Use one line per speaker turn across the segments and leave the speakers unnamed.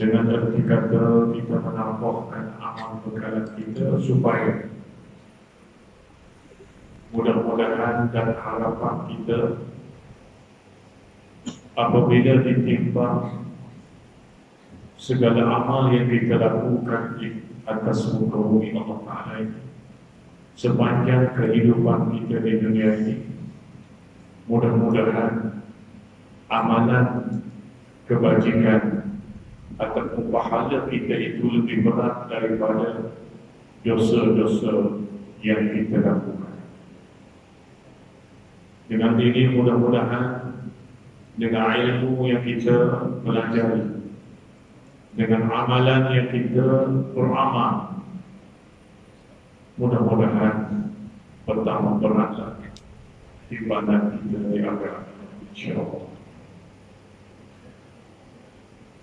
Dengan arti kata kita menambahkan amal bekalan kita supaya mudah-mudahan dan harapan kita apabila ditimbang segala amal yang kita lakukan di atas muka bumi Allah Ta'ala ini sepanjang kehidupan kita di dunia ini, mudah-mudahan amalan kebajikan atau pahala kita itu lebih berat daripada dosa-dosa yang kita lakukan. Dengan ini mudah-mudahan dengan ilmu yang kita pelajari, dengan amalan yang kita beramal, mudah-mudahan pertama beratlah timbangan kita di akhirat, insya-Allah.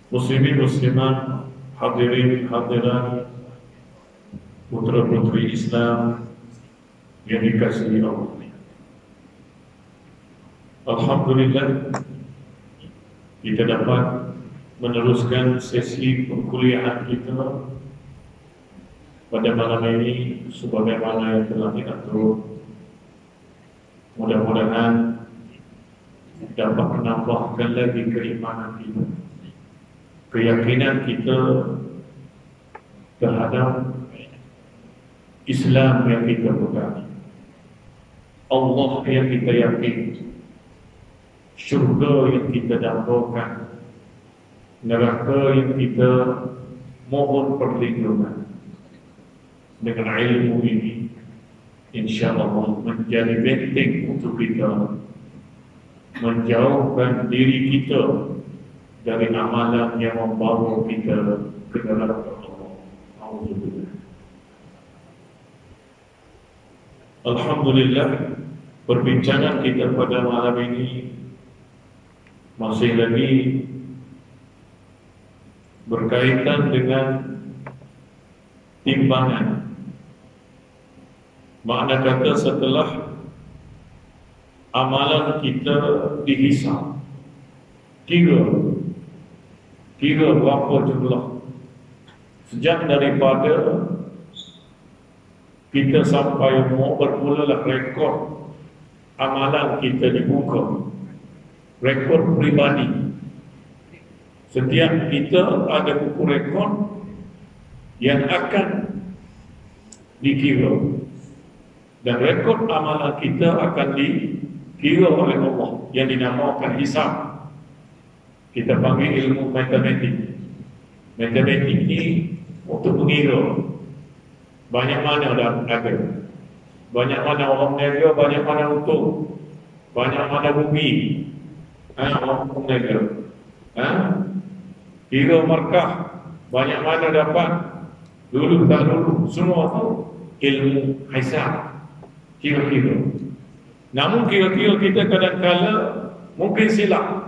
Muslimin muslimat, hadirin hadirat, putra putri Islam yang dikasihi Allah. Alhamdulillah kita dapat meneruskan sesi perkuliahan kita pada malam ini sebagaimana yang telah diatur. Mudah-mudahan dapat menambahkan lagi keimanan kita, keyakinan kita terhadap Islam yang kita pegang, Allah yang kita yakini, syurga yang kita dambakan, neraka yang kita mohon perlindungan. Dengan ilmu ini insya-Allah menjadi benteng untuk kita menjauhkan diri kita dari amalan yang membawa kita ke neraka Allah. Alhamdulillah, perbincangan kita pada malam ini masih lagi berkaitan dengan timbangan. Makna kata setelah amalan kita dihisab, kira berapa jumlah sejak daripada kita sampai mau bermulalah rekod amalan kita dibuka, rekod pribadi. Setiap kita ada buku rekod yang akan dikira, dan rekod amalan kita akan dikira oleh Allah yang dinamakan hisab. Kita panggil ilmu matematik. Matematik ini untuk mengira banyak mana ada, banyak mana orang negara, banyak mana untung, banyak mana bumi, orang negara, kira markah, banyak mana dapat, dulu tak dulu, semua itu ilmu hisab. Kira-kira. Namun kira-kira kita kadang-kala mungkin silap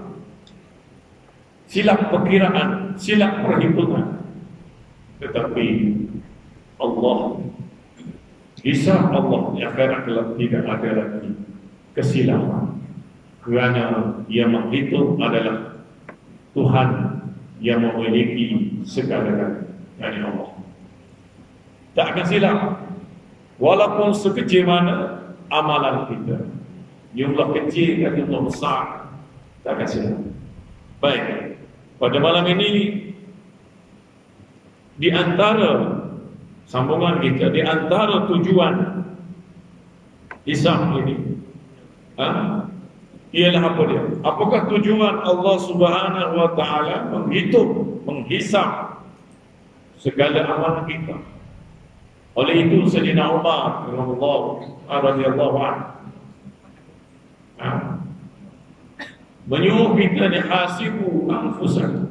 perkiraan, silap perhitungan. Tetapi Allah, hisab Allah yang akan tidak ada lagi kesilapan, kerana yang menghitung adalah Tuhan yang memiliki segala-galanya, yakni Allah. Tak akan silap. Walaupun sekecil mana amalan kita, jumlah kecil atau jumlah besar, tak akan silap. Baik, pada malam ini di antara sambungan kita, di antara tujuan hisab ini ialah apa dia? Apakah tujuan Allah Subhanahu wa Ta'ala menghitung, menghisab segala amalan kita? Oleh itu Sayyidina Umar radhiyallahu anhu menyuruh kita hasibu anfusakum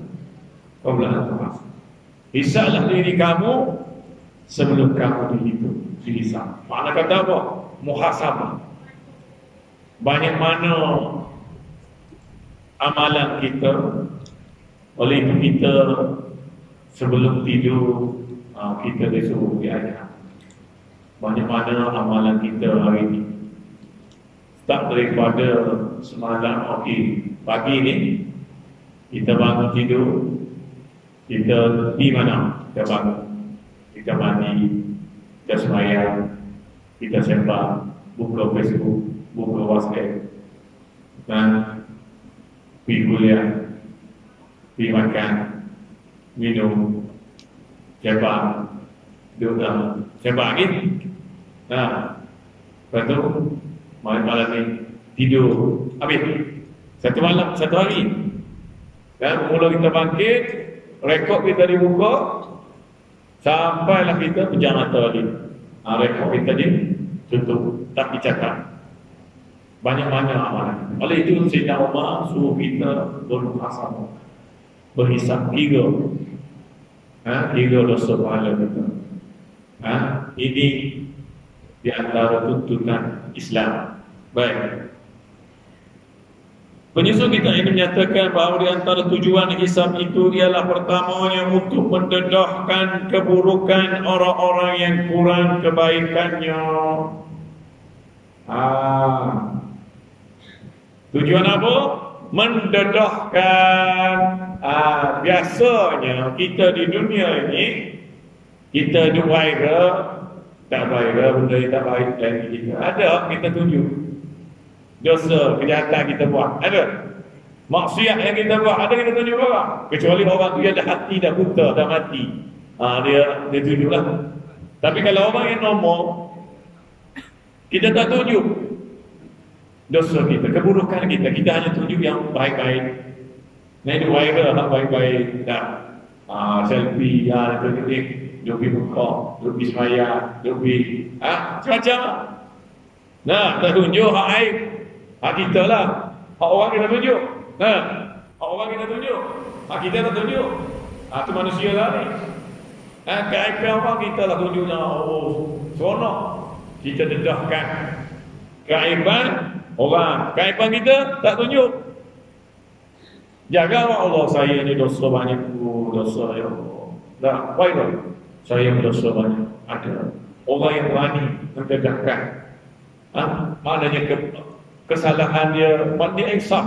qabla an tuhasab. Hisablah diri kamu sebelum kamu dihisab. Makna kata apa? Muhasabah. Banyak mana amalan kita. Oleh itu kita sebelum tidur kita disuruh diajar banyak mana amalan kita hari ini. Start daripada semalam, pagi ni kita bangun tidur, Kita di mana? Kita bangun, kita mandi, kita sembahyang, kita sembah, buka Facebook, buka WhatsApp, dan pergi kuliah, pergi makan, minum, sembah, duduk, sembah angin. Nah, lepas tu malam ni tidur habis satu malam, satu hari. Dan mula kita bangkit, rekod kita dibuka, sampailah kita pejam mata lagi. Rekod kita tutup, tak dicatat. Banyak-banyak amalan. Oleh itu Sayyidina Umar suruh kita bermuhasabah, berhisab tiga dosa pahala kita. Ini di antara tuntutan Islam. Baik. Penyusun kita ini menyatakan bahawa di antara tujuan hisab itu ialah pertamanya untuk mendedahkan keburukan orang-orang yang kurang kebaikannya. Tujuan apa? Mendedahkan. Biasanya kita di dunia ini, kita duk viral, tak viral, benda yang tak baik lagi kita. Ada, kita tunjuk dosa, kejahatan kita buat, ada. Maksiat yang kita buat, ada, kita tunjuk orang. Kecuali orang tu yang dah hati dah buta, dah mati, dia tunjuklah. Tapi kalau orang yang normal, kita tak tunjuk dosa kita, keburukan kita. Kita hanya tunjuk yang baik-baik. Nah, itu viral, baik-baik. Selfie, dia pergi buka, dia pergi sembahyang, dia pergi macam-macam. Nah, tak tunjuk hak aib. Hak kita lah, hak orang kita tunjuk. Hak orang kita tunjuk, hak kita tak tunjuk. Tu manusia lah ni. Keaiban orang kita lah tunjuknya. Seronok kita dedahkan keaiban orang. Keaiban kita tak tunjuk. Jaga Allah, saya ni dosa banyak, dosa ya Allah. Dah, baiklah. Saya berdosa banyak. Ada orang yang berani mendedahkan. Maknanya kesalahan dia, dia insaf.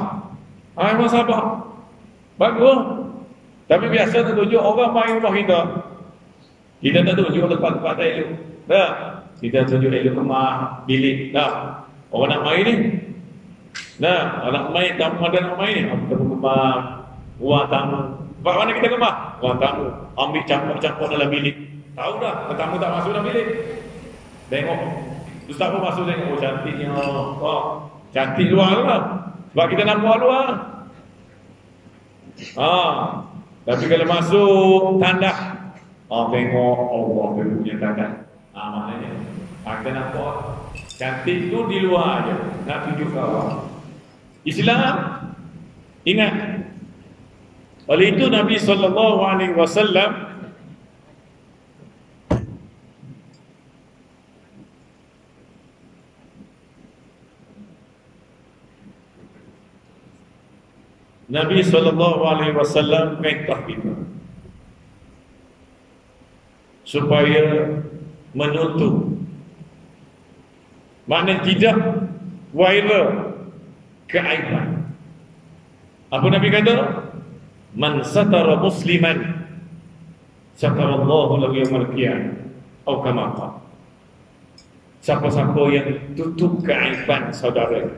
Memang sabar. Bagus. Tapi biasa tertunjuk orang main rumah kita. Kita tak tunjuk tempat-tempat tak elok. Tak. Kita tunjuk elok rumah, bilik. Tak. Orang nak main ni. Nah, nak main tamu, ada nak main ni. Kita kemah, ruang tamu. Buat mana kita kemah? Ruang tamu. Ambil campur-campur dalam bilik. Tahu dah, tetamu tak masuk dalam bilik. Tengok. Ustaz pun masuk tengok. Cantiknya. Cantik luar tu lah. Sebab kita nampak luar. Tapi kalau masuk tandas, tengok Allah punya tandas. Maknanya kita nampak cantik tu di luar aja. Nak tunjuk ke awak. Islam, ingat. Oleh itu Nabi SAW perintah kita supaya menutup, maknanya tidak viral keaiban. Apa Nabi kata? Man satara musliman satarallahu lahu yawmal qiyamah, atau kama qala. Siapa-siapa yang tutup keaiban saudara,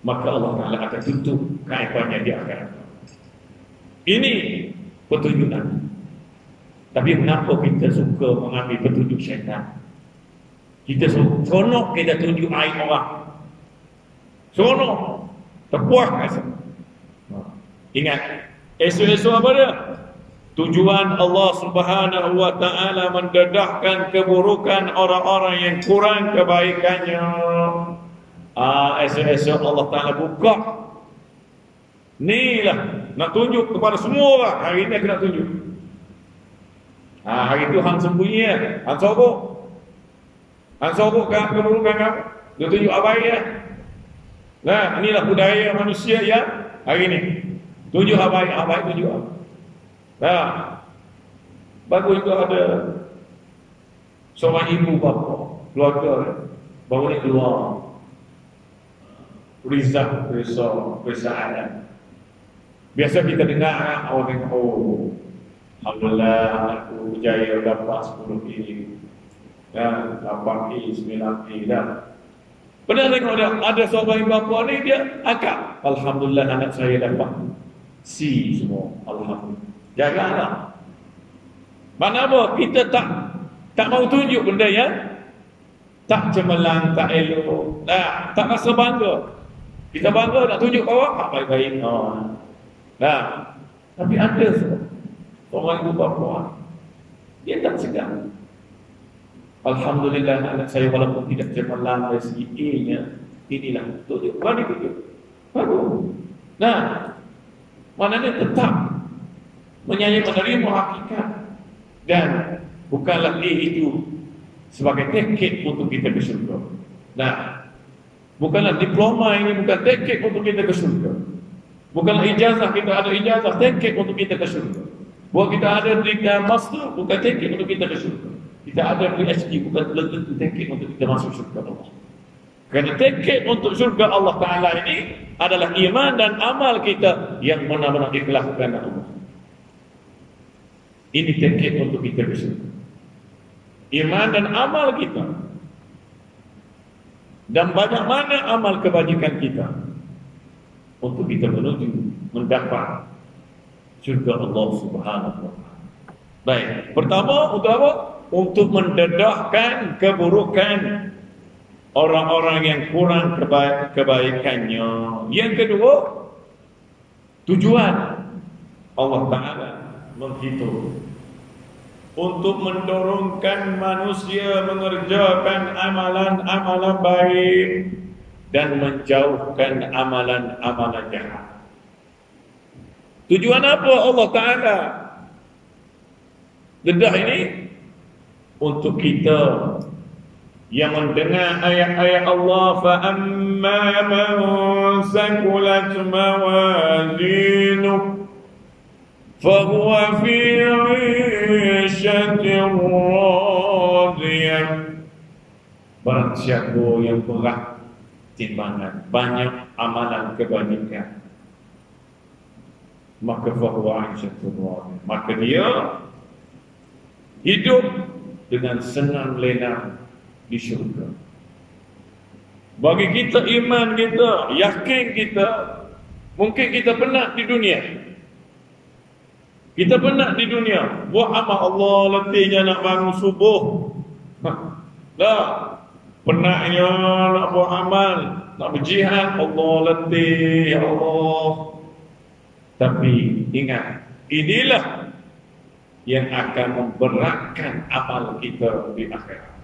maka Allah Ta'ala akan tutup keaibannya di akhirat. Ini petunjuk Nabi. Tapi kenapa kita suka mengambil petunjuk syaitan? Kita seronok kita tunjuk aib orang. Seronok, terpuas rasa. Ingat, esok-esok apa dia? Tujuan Allah Subhanahu wa Ta'ala mendedahkan keburukan orang-orang yang kurang kebaikannya. Esok-esok Allah Ta'ala buka. Ni lah nak tunjuk kepada semua orang. Hari ni aku nak tunjuk. Hari tu hang sembunyi ya. Hang sorok. Hang sorok kan keburukan kamu. Dia tunjuk abai ya. Nah, inilah budaya manusia ya hari ni. Tunjuk abai, tunjuk abai. Nah, bagus juga ada seorang ibu bapa keluarga baru ni keluar Rizal Adan. Biasa kita dengar orang, oh, alhamdulillah aku berjaya dapat 10A dan 8A, 9A dah. Pernah tengok ada seorang ibu bapa ni dia akak, alhamdulillah anak saya dapat C semua, alhamdulillah. Janganlah. Mana apa? Kita tak mau tunjuk benda yang tak cemerlang, tak elok, tak rasa bangga. Kita bangga nak tunjuk kawan, baik-baik. Nah, tapi ada orang ibu bapa dia tak segan. Alhamdulillah anak saya walaupun tidak cemerlang dari segi A-nya, inilah tunjuk, bagi tunjuk. Baru. Nah, maknanya tetap menerima hakikat dan bukanlah A itu sebagai tiket untuk kita ke syurga. Nah, bukanlah diploma ini bukan tiket untuk kita ke syurga. Bukanlah ijazah, kita ada ijazah tiket untuk kita ke syurga. Bukan kita ada master bukan tiket untuk kita ke syurga. Kita ada PhD bukan belum tentu tiket untuk kita masuk syurga Allah. Kerana tiket untuk syurga Allah Ta'ala ini adalah iman dan amal kita yang benar-benar ikhlas kerana Allah. Ini tiket untuk kita ke syurga. Iman dan amal kita. Dan banyak mana amal kebajikan kita untuk kita menuju mendapat syurga Allah Subhanahu wa Ta'ala. Baik, pertama untuk apa? Untuk mendedahkan keburukan orang-orang yang kurang kebaikannya. Yang kedua, tujuan Allah Ta'ala menghitung untuk mendorongkan manusia mengerjakan amalan-amalan baik dan menjauhkan amalan-amalan jahat. Tujuan apa Allah Ta'ala dedah ini? Untuk kita yang mendengar ayat-ayat Allah, فَأَمَّا مَنْ سَكُلَتْ مَوَازِينُهُ فَهُوَ فِي عِيشَةٍ رَاضِيَةٍ. Barang siapa yang berat timbangan, banyak amalan kebajikan, maka فَهُوَ عِيشَةٍ رَاضِيَةٍ, maka dia hidup dengan senang lenang di syurga. Bagi kita iman kita, yakin kita, mungkin kita penat di dunia. Kita penat di dunia, buat amal Allah, letihnya nak bangun subuh. Dah, penatnya nak buat amal, nak berjihad, Allah letih, ya Allah. Tapi ingat, inilah yang akan memberatkan amal kita di akhirat.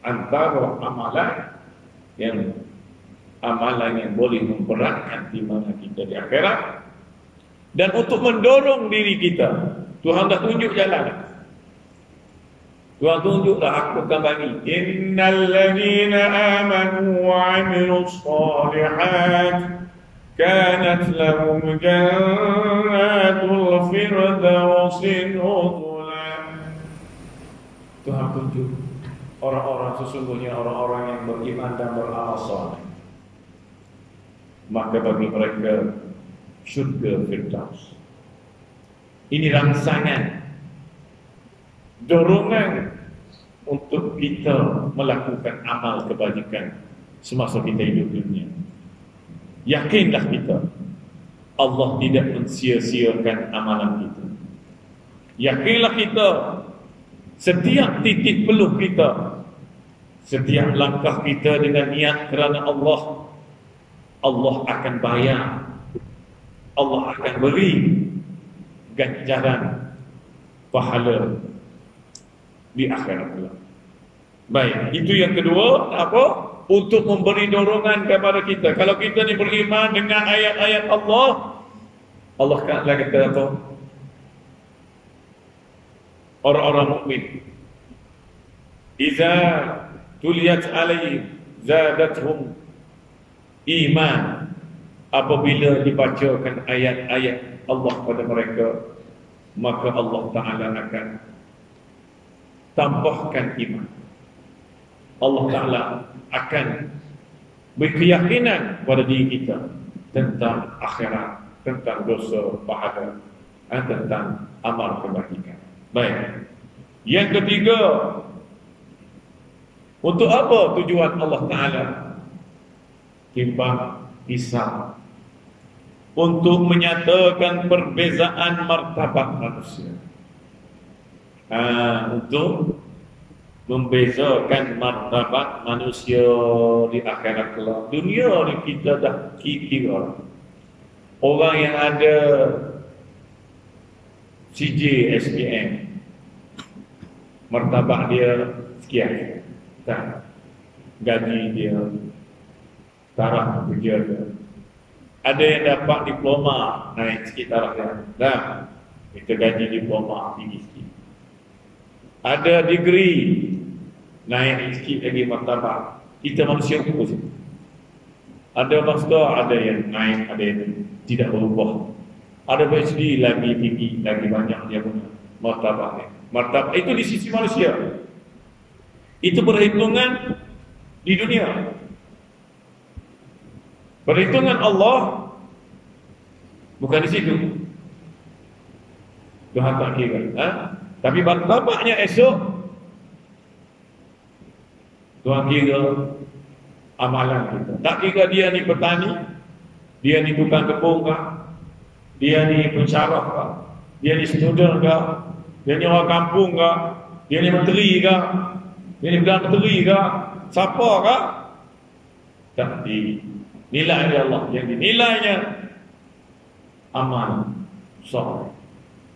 Antara amalan yang boleh memberatkan di mana kita di akhirat, dan untuk mendorong diri kita, Tuhan dah tunjuk jalan. Tuhan tunjuklah, aku akan bagi. Innal ladzina amanu wa 'amilus shalihat kanat lahum jannatul firdausi nuzula. Tuhan tunjuk orang-orang, sesungguhnya orang-orang yang beriman dan beramal saleh, maka bagi mereka syurga firdaus. Ini rangsangan, dorongan untuk kita melakukan amal kebajikan semasa kita hidup di dunia. Yakinlah kita, Allah tidak mensia-siakan amalan kita. Yakinlah kita, setiap titik peluh kita, setiap langkah kita dengan niat kerana Allah, Allah akan bayar, Allah akan beri ganjaran pahala di akhirat. Baik, itu yang kedua, apa? Untuk memberi dorongan kepada kita. Kalau kita ni beriman dengan ayat-ayat Allah, Allah lagi kata apa? Orang-orang mukmin, "Idza tuliyat alaihim zadatuhum iman." Apabila dibacakan ayat-ayat Allah pada mereka, maka Allah Ta'ala akan tambahkan iman. Allah Ta'ala akan berkeyakinan pada diri kita tentang akhirat, tentang dosa pahala, tentang amal kebajikan. Baik. Yang ketiga, untuk apa tujuan Allah Ta'ala timbang hisab? Untuk menyatakan perbezaan martabat manusia. Untuk membezakan martabat manusia di akhirat kelak. Dunia ni kita dah kira orang yang ada CJ SPM, martabat dia sekian, tak, gaji dia, taraf kerja dia. Ada yang dapat diploma, naik sikit taraf dia. Dah, kita gaji diploma tinggi sikit. Ada degree, naik sikit lagi martabat. Kita manusia pun sih. Ada master, ada yang naik, ada yang tidak berubah. Ada PhD lagi tinggi, lagi banyak dia punya martabatnya. Martabat itu di sisi manusia. Itu perhitungan di dunia. Perhitungan Allah bukan di situ. Tuhan tak kira. Tapi martabatnya esok Tuhan kira amalan kita. Tak kira dia ni petani, dia ni tukang kebun kah, dia ni pensyarah kah, dia ni student kah, dia ni orang kampung kah, dia ni menteri kah, dia ni Perdana Menteri kah, siapa kah? Tak dinilai oleh Allah. Yang dinilainya amal soleh.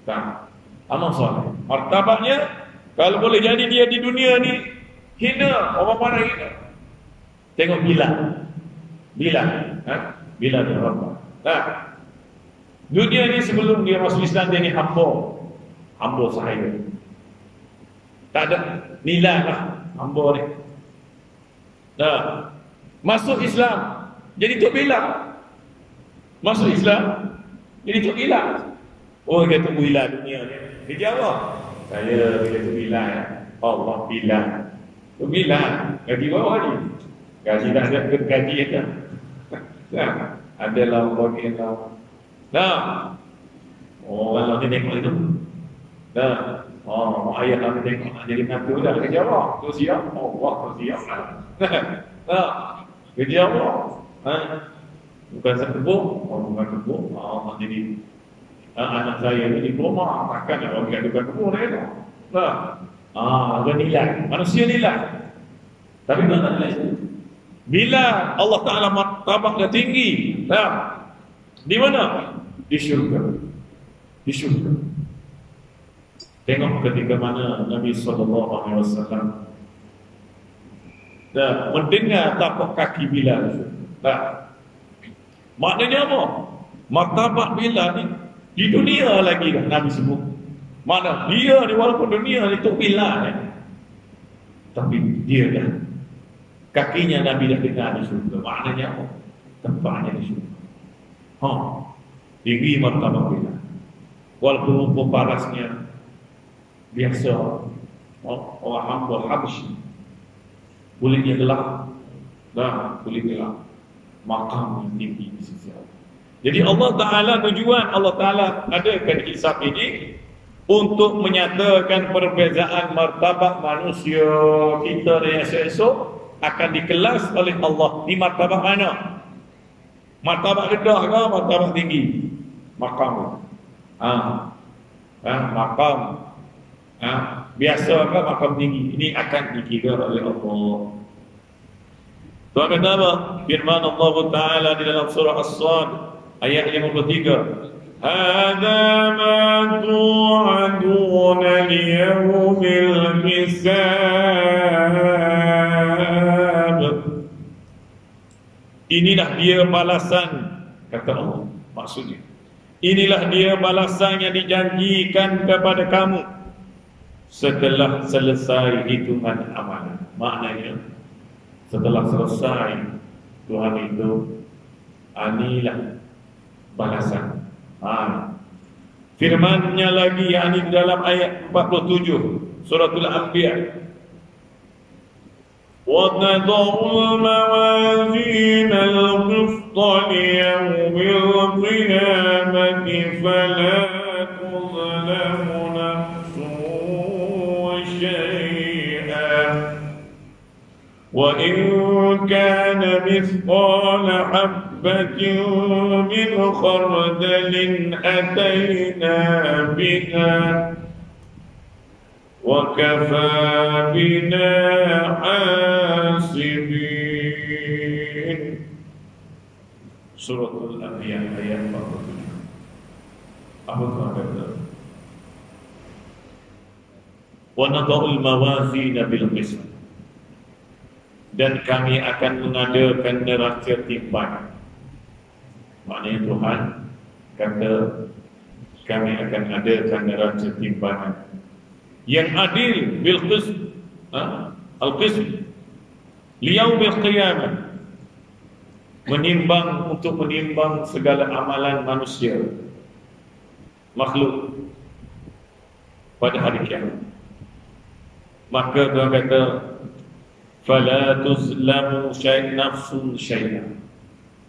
Tak, amal soleh. Martabatnya kalau boleh jadi dia di dunia ni hina, orang mana hina? Tengok Bilal. Bilal dia apa? Dunia ni sebelum dia masuk Islam, dia ni hamba sahaya. Tak ada nilai lah hamba ni. Masuk Islam jadi Tok Bilal. Masuk Islam jadi Tok Bilal. Oh, dia Tok Bilal dunia ni. Dia jawab, saya bila Tok Bilal, Allah Bilal. Tok Bilal gaji bawah ni. Gaji tak ada, gaji ada. Adalah bagi Allah. Orang lagi tengok itu. Ayah kami tengok nak jadi nabi dah kerja apa? Tu siap. Allah tu siap. Kerja apa? Bukan sekebun, bukan kebun. Nak jadi anak saya ni diploma, takkan nak bagi tukang kebun dah. Ada nilai, manusia nilai. Tapi tak ada nilai. Bila Allah Ta'ala martabatnya tinggi, di mana? Di syurga. Di syurga. Tengok ketika mana Nabi SAW mendengar tapak kaki Bilal. Maknanya apa? Martabat Bilal ni di dunia lagi dah Nabi sebut. Mana dia ni walaupun dunia ni Tok Bilal ni, tapi dia dah kakinya Nabi dah dengar di surga. Maknanya apa? Tempatnya di surga. Tinggi martabat Bilal. Walaupun rupa parasnya biasa, orang hamba Habsyi, kulitnya gelap, kulit gelap, makam yang tinggi di sisi Allah. Jadi Allah Ta'ala, tujuan Allah Ta'ala adakan hisab ini untuk menyatakan perbezaan martabat manusia kita yang esok akan dikelas oleh Allah di martabat mana? Martabat rendah ke martabat tinggi? Makam. Makam. Biasa ke makam tinggi? Ini akan dikira oleh Allah. Tuhan kata apa? Firman Allah Ta'ala di dalam surah As-Sad ayat 53. Hada ma tu'aduna liyawmil hisab. Inilah dia balasan, kata Allah. Maksudnya, inilah dia balasan yang dijanjikan kepada kamu setelah selesai hitungan amalan. Maknanya, setelah selesai Tuhan itu, inilah balasan. Firman-Nya lagi, yakni dalam ayat 47 Suratul Anbiya, وَنَضَعُ الْمَوَازِينَ الْقِسْطَ لِيَوْمِ الْقِيَامَةِ مثقال حبة من خردل أتينا بها وكفى بنا حاسبين. Suratul Anbiya ayat 47. Apa Tuhan kata? Wa nadha'ul mawazina bil qist. Dan kami akan mengadakan neraca timbangan. Maknanya Tuhan kata kami akan adakan neraca timbangan yang adil bil qist, al qist liyaumil qiyamah, menimbang untuk menimbang segala amalan manusia makhluk pada hari kiamat. Maka Tuhan kata fala tuzlamu nafsun syai'an.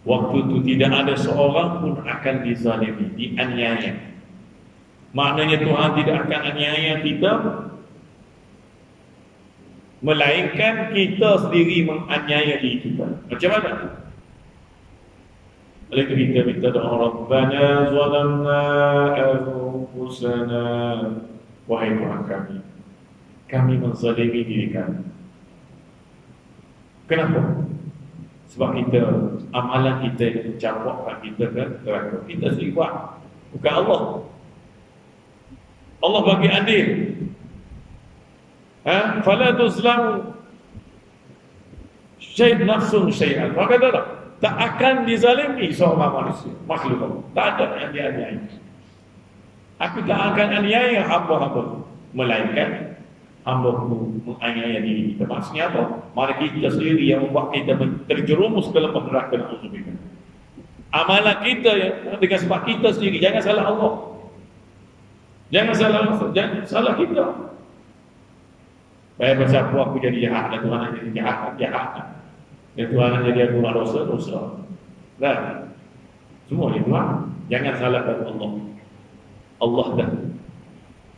Waktu itu tidak ada seorang pun akan dizalimi, dianiaya. Maknanya Tuhan tidak akan aniaya kita, melainkan kita sendiri menganiaya diri kita. Macam mana? Oleh itu kita minta doa, Rabbana zalamna anfusana, wahai Tuhan kami menzalimi diri kami. Kenapa? Sebab kita, amalan kita yang mencampakkan kita ke neraka. Kita sendiri buat, bukan Allah. Allah bagi adil. Fala tuzlamu nafsun syai'an. Maka tak akan dizalimi seorang manusia, makhluk Allah. Tak ada yang dianiaya. Aku tak akan aniaya hamba-hamba, melainkan hamba-hamba menganiaya diri kita. Maksudnya apa? Mari kita sendiri yang membuat kita terjerumus ke dalam neraka. Amalan kita yang dengan sebab kita sendiri. Jangan salah Allah. Jangan salah kita. Saya bersiapa aku jadi jahat dan Tuhan jadi jahat. Dan Tuhan jadi aku dosa. Dan semua itu jangan salahkan Allah. Allah dah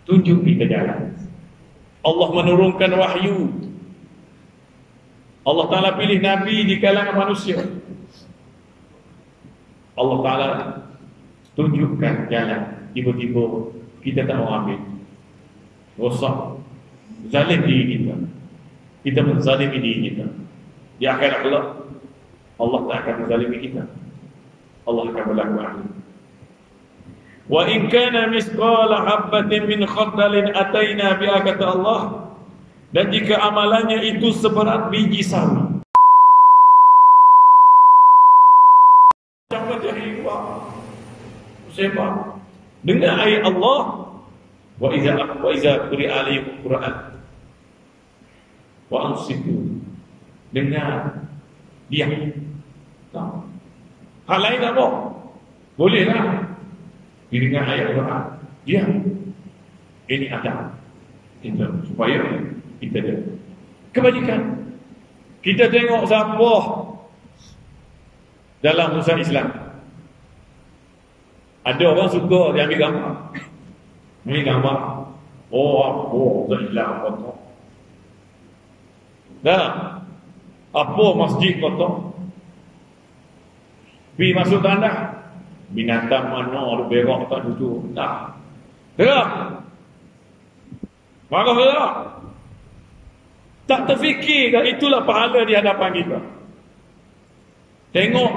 tunjuk kita jalan. Allah menurunkan wahyu. Allah Ta'ala pilih Nabi di kalangan manusia. Allah Ta'ala tunjukkan jalan. Tiba-tiba kita tak mau ambil. Rosak, zalim diri kita. Kita menzalimi diri kita. Di akhirat Allah tak akan menzalimi kita. Allah akan berlaku adil. Wa in kana misqala habatin min khardalin ataina biha, kata Allah, dan jika amalannya itu seberat biji sawi. Jangan jadi sebab dengar ayat Allah, wa iza quri'a alaykum Qur'an wa ansitu, dengar diam. Hal lain apa? Bolehlah didengar ayat Quran, diam. Ini ada kita supaya kita ada kebajikan. Kita tengok siapa dalam usaha Islam. Ada orang suka dia ambil gambar. Ambil gambar. Usaha Islam kotor. Dah. Apa masjid kotor? Pergi masuk tanah. Binatang mana ada berak tak duduk. Tak. Berak. Marah berak. Tak terfikir kan itulah pahala di hadapan kita. Tengok.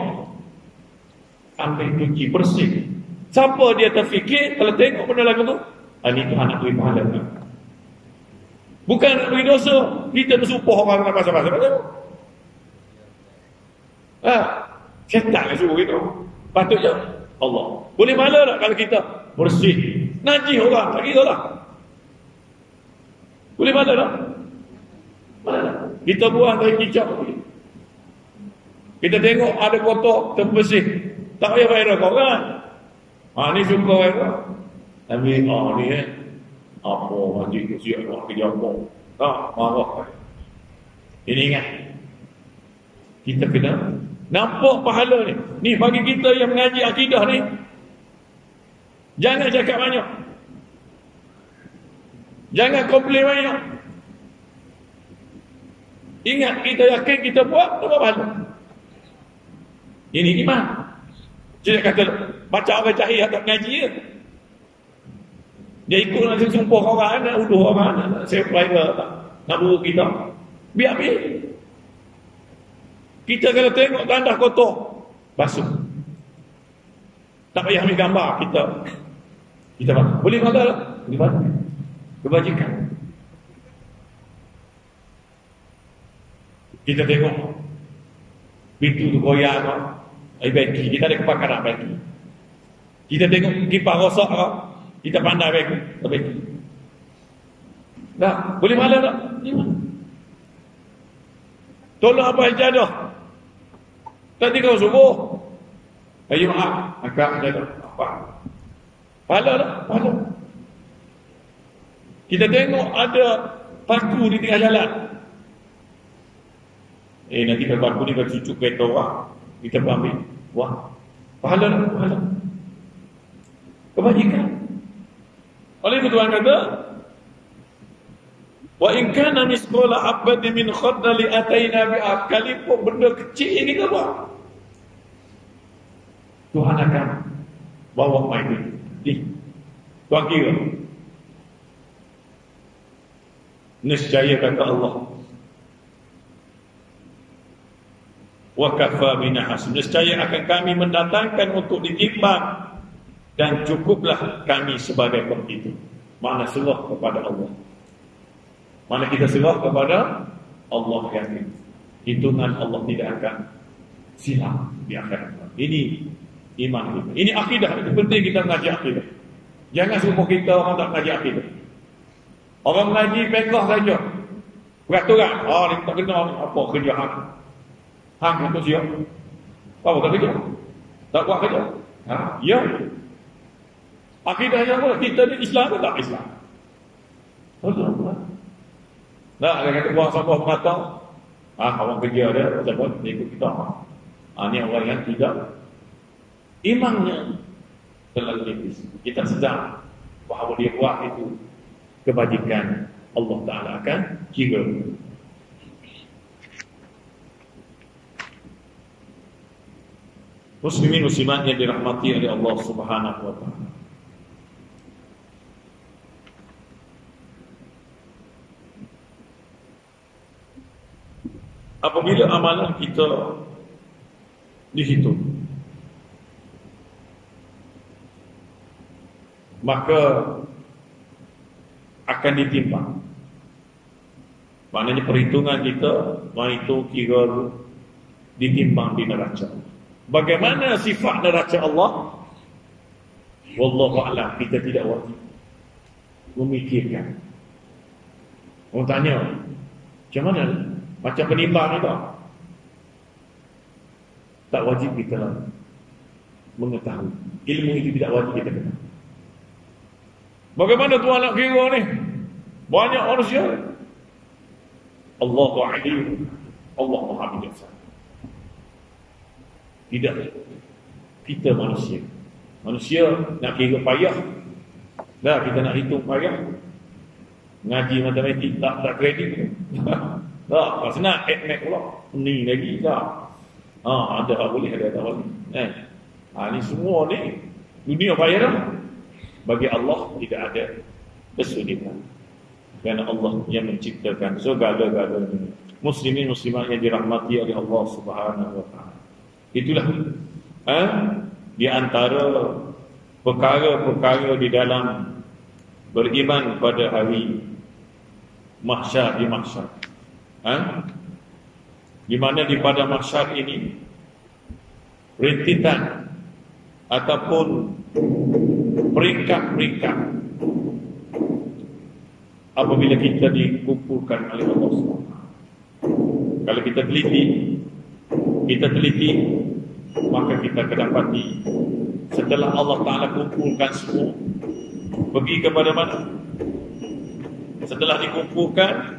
Ambil cuci bersih. Siapa dia terfikir kalau tengok benda lagu tu? Ini Tuhan nak beri pahala. Bukan nak beri dosa. Kita bersumpah orang nak pasal-pasal. Setan yang suruh kita. Patutnya Allah. Boleh pahala tak kalau kita bersih? Najis orang, tak kira lah. Boleh pahala tak? Mana? Kita buang dari kicap. Kita tengok ada kotor, terbersih. Tak payah viral kau kan? Ni suka viral. Tapi ni apa masjid tu siap buat kerja apa? Tak, marah. Ini ingat. Kita kena nampak pahala ni. Ni bagi kita yang mengaji akidah ni. Jangan cakap banyak. Jangan komplain banyak. Ingat kita yakin kita buat, dapat pahala. Ini iman. Dia kata baca orang jahil tak ngaji je. Dia ikut nak sumpah orang, nak uduh orang, nak sepaya nak buruk kita. Biar ambil. Kita kalau tengok tandas kotor, basuh. Tak payah ambil gambar kita basuh. Boleh bangga tak? Boleh bangga. Kebajikan. Kita tengok pintu tu goyang tak? Beki. Kita ada kebakaran beki. Kita tengok kipas rosak tak? Kita pandai beki. Dah, boleh malam tak? Boleh. Tolong apa ijadah? Tadi kau subuh. Ayo akak ijadah. Apa? Pahala tak? Pahala. Kita tengok ada paku di tengah jalan. Nanti kalau paku ni kalau cucuk kereta orang, kita ambil. Wah, pahala tak? Pahala. Kebajikan. Oleh itu Tuhan kata, wa in kana misqala habatin min khardali ataina bi akalipun benda kecil ini kita buat, Tuhan akan bawa mai ni. Tuhan kira nescaya kata Allah, wa kafa bina hasib, nescaya akan kami mendatangkan untuk ditimbang dan cukuplah kami sebagai penghitung. Mana serah kepada Allah. Mana kita serah kepada Allah, yakin hitungan Allah tidak akan silap di akhirat. Ini iman kita. Ini akidah. Itu penting kita mengaji akidah. Jangan semua kita orang tak mengaji akidah. Orang mengaji pekah saja. Peraturan. Ni tak kena apa kerja hang. Hang untuk siap. Apa tak kerja? Tak buat kerja. Ya. Akidah yang apa? Kita ni Islam ke tak Islam? Allah. Nah, ada kata buang sampah mengatang. Orang kerja dia, siapa? Dia ikut kita. Ni orang yang tidak imannya terlalu tipis. Kita sedar bahawa dia buat itu kebajikan, Allah Ta'ala akan kira. Muslimin muslimat yang dirahmati oleh Allah Subhanahu wa Ta'ala. Apabila amalan kita dihitung, maka akan ditimbang. Maknanya perhitungan kita, itu kira ditimbang di neraca. Bagaimana sifat neraca Allah? Wallahu a'lam, kita tidak wajib memikirkan. Orang tanya, macam mana? Macam penimbang itu tak wajib kita mengetahui. Ilmu itu tidak wajib kita ketahui. Bagaimana Tuhan nak kira ni? Banyak manusia. Allahu alim. Allah Maha bijaksana. Tidak. Kita manusia. Manusia nak kira payah. Dah kita nak hitung payah. Ngaji matematik tak kredit. Tak, senang add pula. Ni lagi tak. Ada tak boleh, ada tak boleh. Ni semua ni dunia payah dah. Bagi Allah tidak ada kesulitan. Kerana Allah yang menciptakan segala-galanya. Muslimin muslimat yang dirahmati oleh Allah Subhanahu wa Ta'ala. Itulah di antara perkara-perkara di dalam beriman pada hari mahsyar, di mahsyar. Di mana di pada mahsyar ini rintitan ataupun peringkat-peringkat apabila kita dikumpulkan oleh Allah SWT. Kalau kita teliti, maka kita kedapati setelah Allah Ta'ala kumpulkan semua, pergi kepada mana? Setelah dikumpulkan,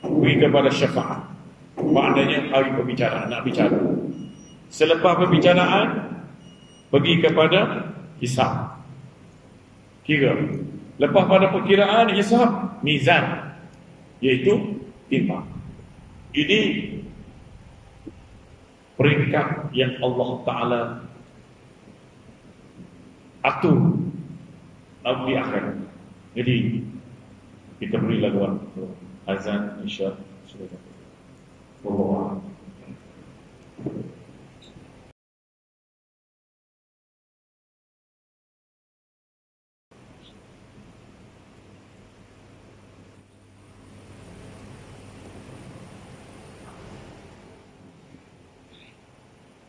pergi kepada syafaat. Maknanya hari pembicaraan, nak bicara. Selepas pembicaraan, pergi kepada hisab. Kira. Lepas pada perkiraan, hisab, mizan, iaitu timbang. Ini peringkat yang Allah Ta'ala atur di akhirat. Jadi kita beri laluan azan insya sudah. Wallahu a'lam.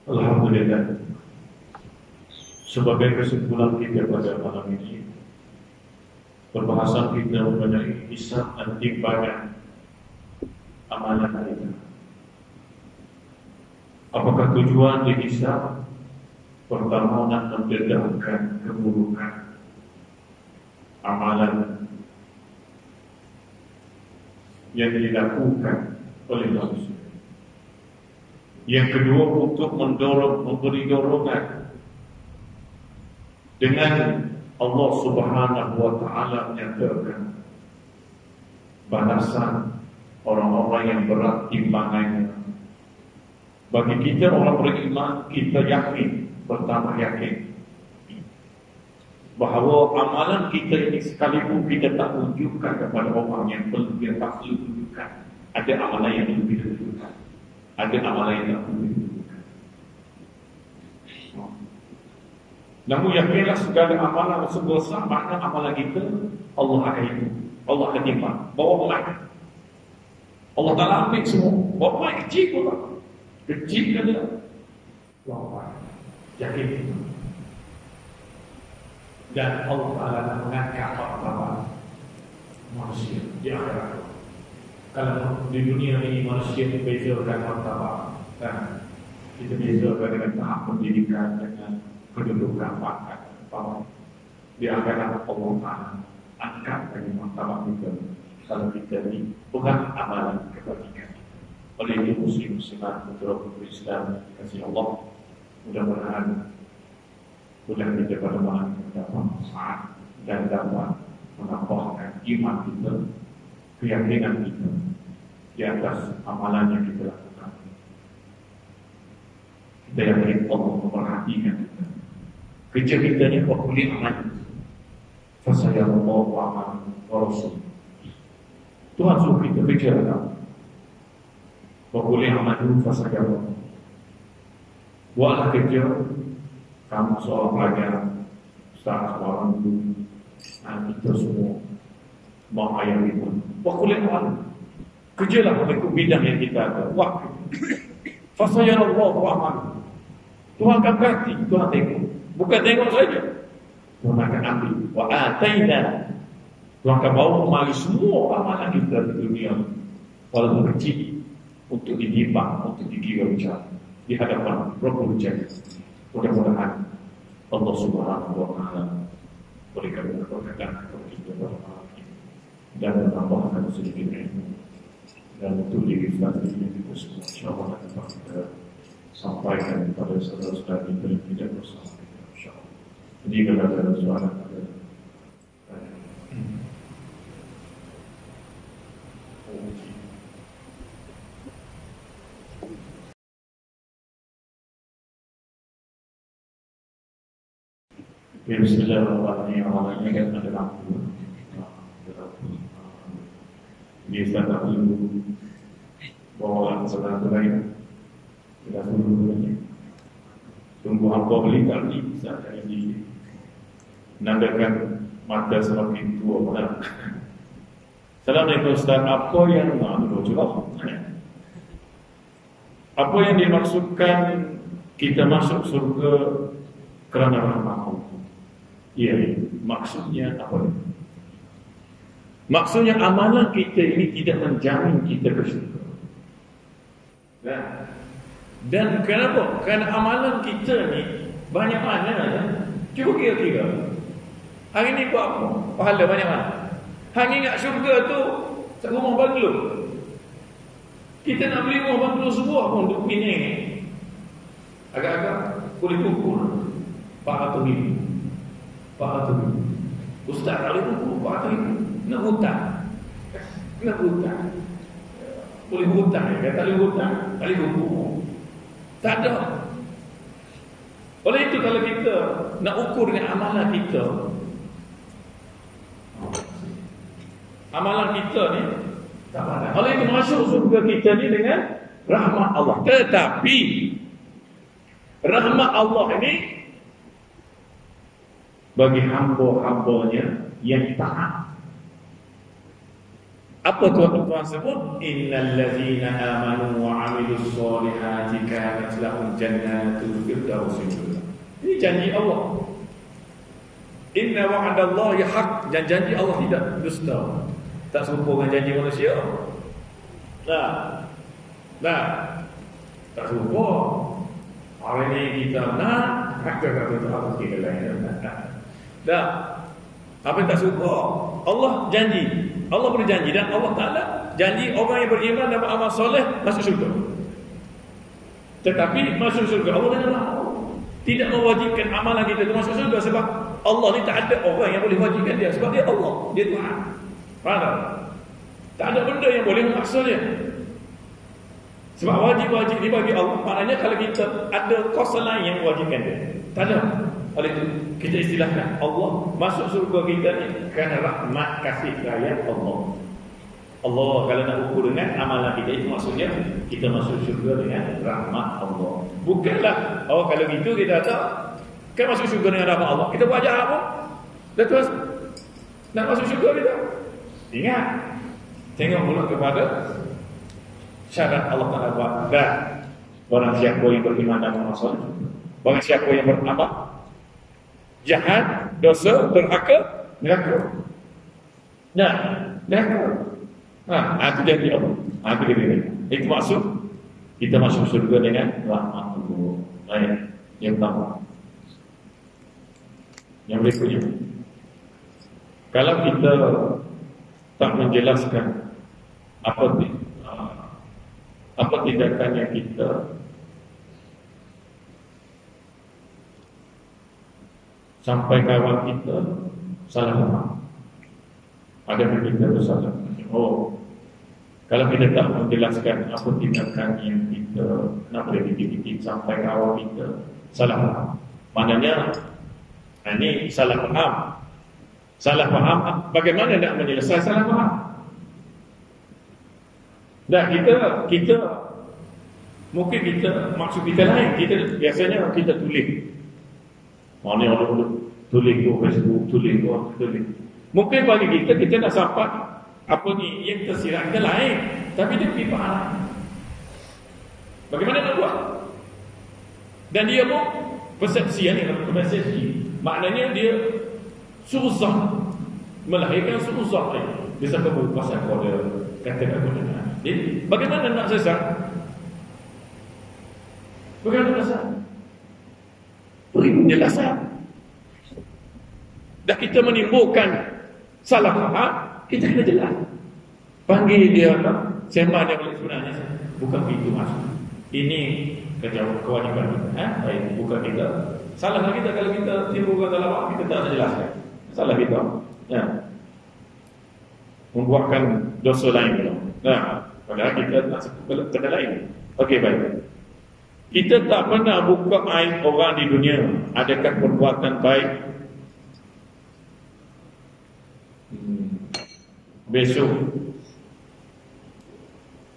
Alhamdulillah. Sebagai kesimpulan kita pada malam ini, perbahasan kita mengenai hisab dan timbangan amalan kita. Apakah tujuan dihisab? Pertama, nak mendedahkan keburukan amalan yang dilakukan oleh manusia. Yang kedua, untuk memberi dorongan dengan Allah Subhanahu wa Ta'ala menyatakan balasan orang-orang yang berat timbangannya. Bagi kita orang beriman, kita yakin, pertama yakin bahawa amalan kita ini sekalipun kita tak tunjukkan kepada orang yang perlu kita tak tunjukkan, ada amalan yang perlu kita tunjukkan, ada amalan yang tak perlu kita tunjukkan. Namun yakinlah segala amalan sebesar mana amalan kita, Allah akan itu, Allah akan timbang. Bawa mic, Allah Ta'ala ambil semua. Bawa mic kecil pun tak, kecil kan dia. Allah yakin itu. Dan Allah Ta'ala akan mengangkat apa-apa manusia di akhirat. Kalau di dunia ini manusia dibezakan apa-apa, kan? Kita bezakan dengan tahap pendidikan, dengan kedudukan, pangkat, apa. Di akhirat Allah Ta'ala angkat dari martabat kita. Kalau kita ini bukan amalan kebajikan. Oleh itu muslim-muslimat, putera-puteri Islam kasih Allah, mudah-mudahan kita pada malam dapat manfaat dan dapat menambahkan iman kita, keyakinan kita di atas amalan yang kita lakukan. Kita yakin Allah memperhatikan kita. Kerja kita ni wa kulli amal fasayallahu amal wa rasul. Tuhan suruh kita kerja dalam wa kulli amal fasayallahu. Buatlah kerja. Kamu seorang pelajar, ustaz, seorang guru, kita semua mau ayah ibu. Waktu lewat, kerjalah mengikut bidang yang kita ada. Waktu. Fasayallahu amal. Tuhan akan berhati, Tuhan tengok. Bukan tengok saja, Tuhan akan ambil. Wa ataina. Tuhan akan bawa kembali semua amalan kita di dunia, walaupun kecil, untuk ditimbang, untuk dikira bicara di hadapan Rabbul Jalil. Mudah-mudahan Allah Subhanahu wa Ta'ala berikan keberkahan kepada kita dan menambahkan sedikit ilmu dan untuk diri kita semua, insyaAllah dapat kita sampaikan kepada saudara-saudara kita yang tidak bersama kita, insyaAllah. Jadi kalau ada soalan, ada Bismillahirrahmanirrahim. Ini kan ada lampu. Ini saya tak perlu bawa saudara lain. Kita tunggu lagi. Tunggu apa beli kali bisa jadi nandakan mata semakin tua benar. Assalamualaikum Ustaz. Apa yang apa yang dimaksudkan kita masuk surga kerana rahmat Allah? Ya, maksudnya apa? Maksudnya amalan kita ini tidak menjamin kita ke syurga. Dan kenapa? Kerana amalan kita ni banyak mana? Cuba kira-kira. Hari ni buat apa? Pahala banyak mana? Hang ingat syurga tu rumah banglo. Kita nak beli rumah banglo sebuah pun untuk Penang. Agak-agak boleh ukur 400,000. Ustaz tak boleh ukur 400,000. Nak hutang. Boleh hutang. Tak boleh hutang, tak boleh ukur. Tak ada. Oleh itu kalau kita nak ukur dengan amalan kita, amalan kita ni tak ada. Oleh itu masuk surga kita ni dengan rahmat Allah. Tetapi rahmat Allah ini bagi hamba-hambanya yang taat. Apa Tuhan sebut? Innal ladzina amanu wa 'amilus solihati kanat lahum jannatul firdausi. Ini janji Allah. Inna wa'dallahi haq, dan janji Allah tidak dusta. Tak serupa dengan janji manusia. Nah, tak serupa. Hari ini kita nak kata-kata kita lain. Dah. Apa yang tak serupa? Allah janji. Allah berjanji dan Allah Ta'ala janji orang yang beriman dan beramal soleh masuk syurga. Tetapi masuk syurga Allah tidak mewajibkan amalan kita itu masuk syurga, sebab Allah ni tak ada orang yang boleh wajibkan dia, sebab dia Allah, dia Tuhan. Faham? Tak ada benda yang boleh memaksa dia. Sebab wajib-wajib ni bagi Allah, maknanya kalau kita ada kuasa lain yang mewajibkan dia, tak ada. Oleh itu kita istilahkan Allah masuk surga kita ni kerana rahmat kasih sayang Allah. Allah kalau nak ukur dengan amalan kita, itu maksudnya kita masuk surga dengan rahmat Allah. Bukanlah kalau gitu kita kan masuk surga dengan rahmat Allah, kita buat jahat pun dah terus nak masuk surga kita. Ingat, tengok pula kepada syarat Allah Ta'ala buat. Dan barang siapa yang beriman dan beramal soleh, barang siapa yang beramal jahat, dosa, derhaka, neraka. Neraka. Itu janji Allah. Itu maksud kita masuk surga dengan rahmat Allah. Yang pertama. Yang berikutnya, kalau kita tak menjelaskan apa tindakan yang kita sampai kawan kita salah faham, ada yang kita bersalah. Kalau kita tak menjelaskan apa tindakan yang kita nak berdikit-dikit sampai kawan kita salah faham, maknanya ini salah faham. Salah faham, bagaimana nak menyelesaikan salah faham? Dan kita mungkin kita maksud kita lain. Kita biasanya kita tulis. Mana orang tulis ke Facebook, tulis. Mungkin bagi kita nak sampai apa ni yang tersirat kita lain, tapi dia pergi faham. Bagaimana nak buat? Dan dia pun persepsi ni, maknanya dia susah melahirkan susah ni. Dia sampai berkuasa pada kata-kata. Jadi bagaimana nak selesai? Bagaimana nak selesai? Beri penjelasan. Dah kita menimbulkan salah faham, kita kena jelas. Panggil dia sembah dia balik sebenarnya. Bukan begitu maksud. Ini kewajiban kita. Baik, bukan kita. Salah kita kalau kita timbulkan salah faham, kita tak jelaskan. Salah kita. Membuatkan dosa lain pula. Padahal kita nak sebut kena lain. Okey, baik. Kita tak pernah buka aib orang di dunia. Adakah perbuatan baik besok?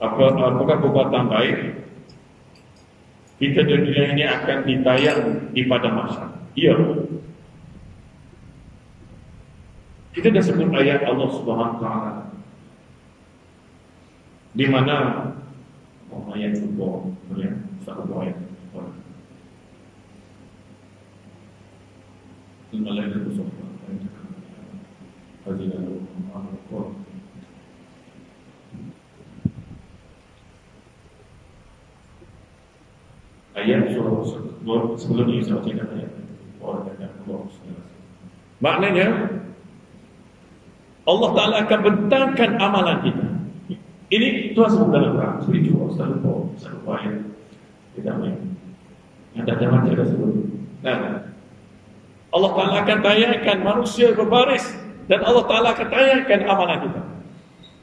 Apakah perbuatan baik kita di dunia ini akan ditayang di padang mahsyar? Ya. Kita dah sebut ayat Allah Subhanahu Wa Taala di mana ayat itu satu ayat. Al-Malaikatu Saffan. Ayat surah sebelum ini saya bacakan ayat. Maknanya Allah Ta'ala akan bentangkan amalan kita. Ini Tuhan sebut dalam Quran. Spiritual, satu ayat. Kita main. Ada macam ada sebut. Allah Ta'ala akan tayangkan manusia berbaris, dan Allah Ta'ala akan tayangkan amalan kita.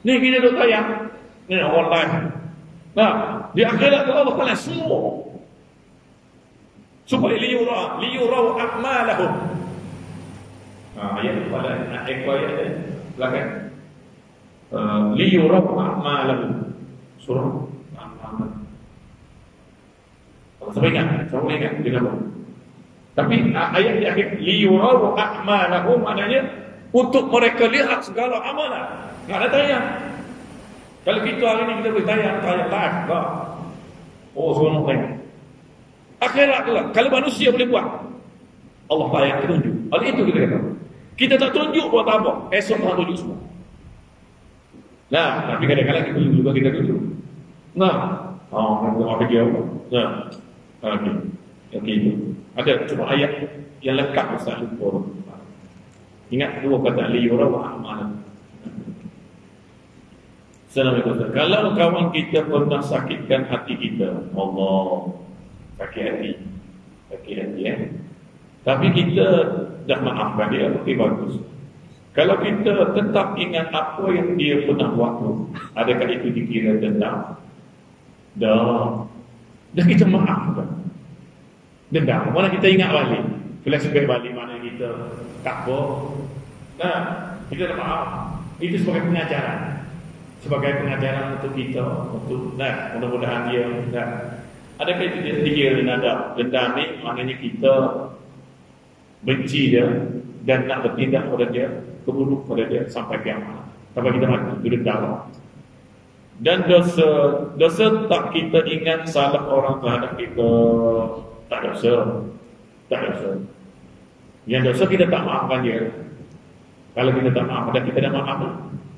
Ni kita duk tayang. Ni online. Di akhirat Allah Ta'ala semua supaya liyurau a'malahum. Ayat pada ayat belakang liyurau a'malahum, surah Al-An'am. Sampai ingat dengan. Tapi ayat di akhir liyurau a'malahum maknanya untuk mereka lihat segala amalan. Tak ada tayang. Kalau kita hari ni kita boleh tayang live lah. Oh, semua tayang. Akhirat lah. Kalau manusia boleh buat, Allah tayang, dia tunjuk. Oleh itu kita kata, kita tak tunjuk buat apa, esok Allah tunjuk semua. Nah, tapi kadang-kadang kita juga kita tunjuk. Nah, kita fikir apa? Nah, okey itu. Ada cuma ayat yang lengkap Ustaz lupa. Ingat dua kata liyura wa amal. Assalamualaikum. Kalau kawan kita pernah sakitkan hati kita, Allah sakit hati tapi kita dah maafkan dia, okey bagus. Kalau kita tetap ingat apa yang dia pernah buat tu, adakah itu dikira dendam? Dah kita maafkan. Dendam, mana kita ingat balik, flashback balik mana kita tak apa. Nah, kita dah maaf. Itu sebagai pengajaran. Sebagai pengajaran untuk kita, untuk mudah-mudahan dia adakah itu dikira dendam ni maknanya kita benci dia dan nak bertindak pada dia, keburuk pada dia sampai kiamat. Sampai kita mati, itu dendam. Dan dosa tak kita ingat salah orang terhadap kita, tak dosa. Yang dosa kita tak maafkan dia. Kalau kita tak maafkan dan kita dah maaf,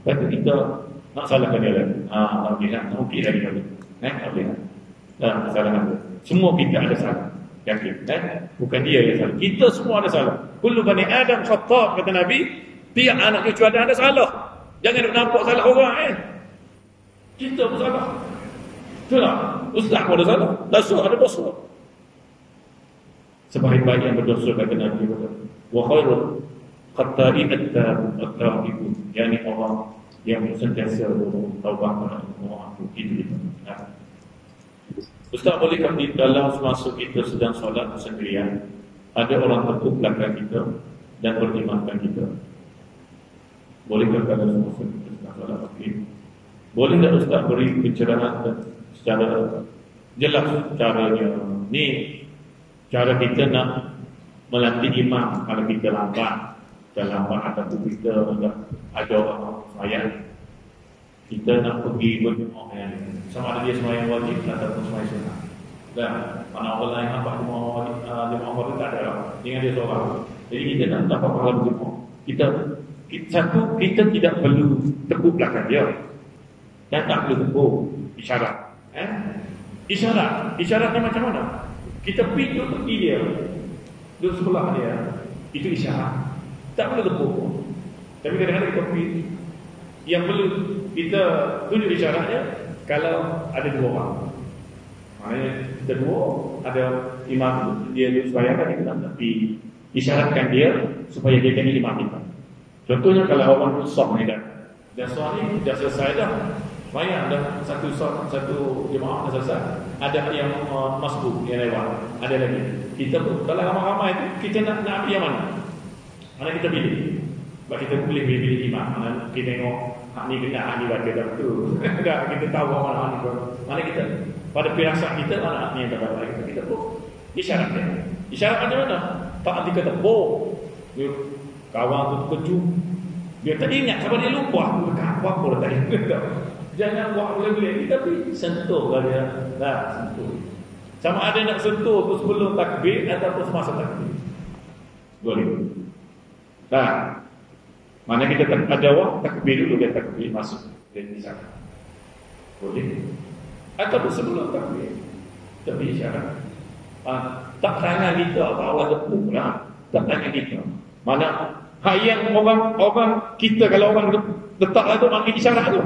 berarti kita nak salahkan dia lagi. Okey lagi. Salahkan dia. Semua kita ada salah. Yakin. Bukan dia yang salah. Kita semua ada salah. Kullu bani Adam khata', kata Nabi. Tiap anak cucu ada salah. Jangan nampak salah orang. Kita pun salah. Betul tak? Ustaz pun ada salah. Dosa ada dosa. Sebaik-baik yang berdosa, kata Nabi. Wa khairul khata'in at-tawibun. Yani orang yang sentiasa bertaubat kepada Allah. Itu. Ustaz, bolehkah di dalam semasa kita sedang solat sendirian ada orang tepuk belakang kita dan bertimbangkan kita? Bolehkah dalam semasa kita sedang solat? Boleh tak Ustaz beri pencerahan secara jelas caranya? Ni cara kita nak melatih imam kalau kita lambat ataupun kita ada orang semayang, kita nak pergi berjemaah sama ada dia semayang wajib ataupun semayang sunnah. Dan mana orang lain nampak jemaah wajib tak ada dengan dia seorang. Jadi kita nak dapat pahala berjemaah. Kita tidak perlu tepuk belakang dia dan tak perlu tepuk isyarat. Isyaratnya macam mana? Kita pergi duduk tepi dia, duduk sebelah dia, itu isyarat. Tak perlu tepuk. Tapi kadang-kadang kita pergi, yang perlu kita tunjuk isyaratnya kalau ada dua orang. Maknanya kita dua, ada imam dia sembahyang kita tapi isyaratkan dia supaya dia jadi imam kita. Contohnya kalau orang susah ni dah soal ni dah selesai dah. Sembahyang dah satu jemaah dah selesai. Ada yang masbuk yang lewat. Ada lagi. Kita pun kalau ramai-ramai tu kita nak ambil yang mana? Mana kita pilih? Sebab kita boleh pilih imam. Mana kita tengok hak ni kena, hak ni baca dah betul. Dah kita tahu mana kita. Pada firasat kita mana hak ni yang terbaik. Kita pun isyarat dia. Isyarat macam mana? Tak nanti kata kawan tu terkejut. Dia tak ingat sampai dia lupa. Apa tadi. Jangan buat boleh-boleh. Tapi sentuh lah dia. Sentuh. Sama ada nak sentuh tu sebelum takbir ataupun semasa takbir. Boleh. Mana kita ada waktu takbir dulu, dia takbir masuk dan isyarat. Boleh. Ataupun sebelum takbir. Tapi isyarat. Tak tanya kita bahawa tepuk lah. Tak tanya kita. Mana yang orang kita kalau orang letak tu makin isyarat tu.